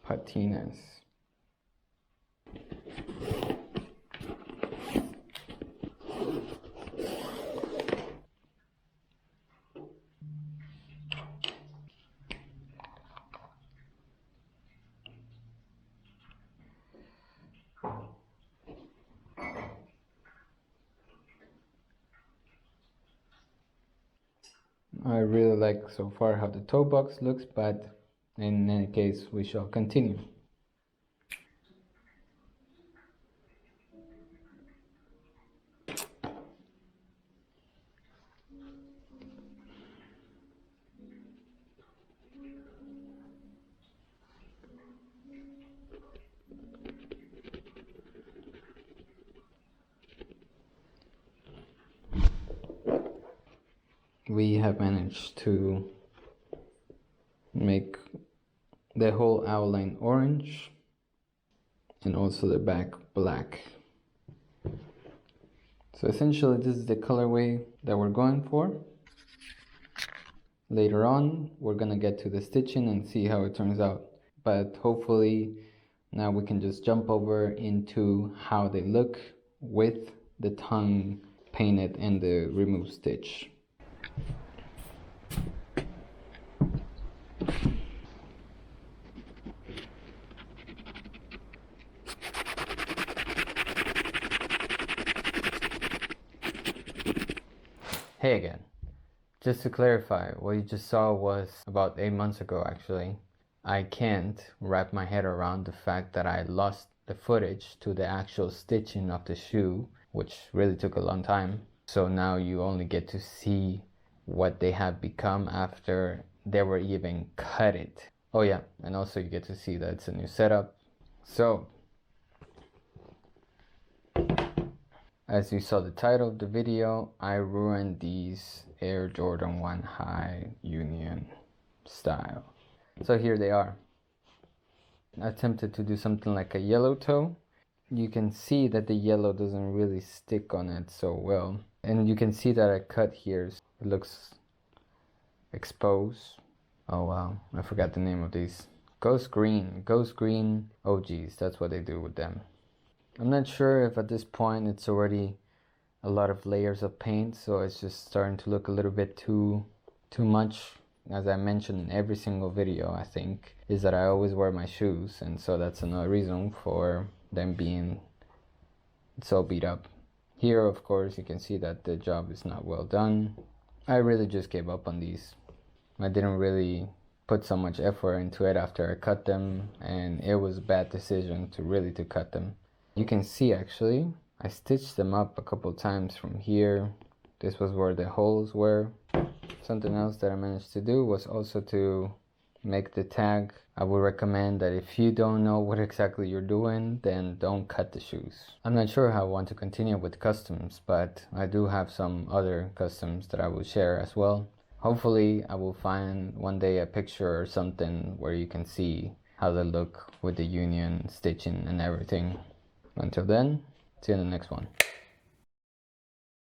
patinas. I really like so far how the toe box looks, but in any case we shall continue. We have managed to make the whole outline orange and also the back black. So essentially this is the colorway that we're going for. Later on we're gonna get to the stitching and see how it turns out, but hopefully now we can just jump over into how they look with the tongue painted and the remove stitch. Hey again. Just to clarify, what you just saw was about 8 months ago actually. I can't wrap my head around the fact that I lost the footage to the actual stitching of the shoe, which really took a long time. So now you only get to see what they have become after they were even cut it. Oh yeah, and also you get to see that it's a new setup. So as you saw the title of the video, I ruined these Air Jordan 1 High Union style. So here they are. I attempted to do something like a yellow toe. You can see that the yellow doesn't really stick on it so well. And you can see that I cut here. It looks exposed. Oh wow, I forgot the name of these. Ghost green OGs, that's what they do with them. I'm not sure if at this point it's already a lot of layers of paint, so it's just starting to look a little bit too much. As I mentioned in every single video, I think, is that I always wear my shoes, and so that's another reason for them being so beat up. Here, of course, you can see that the job is not well done. I really just gave up on these. I didn't really put so much effort into it after I cut them, and it was a bad decision to cut them. You can see actually, I stitched them up a couple times from here. This was where the holes were. Something else that I managed to do was also to make the tag. I would recommend that if you don't know what exactly you're doing, then don't cut the shoes. I'm not sure how I want to continue with customs, but I do have some other customs that I will share as well. Hopefully I will find one day a picture or something where you can see how they look with the union stitching and everything. Until then, see you in the next one.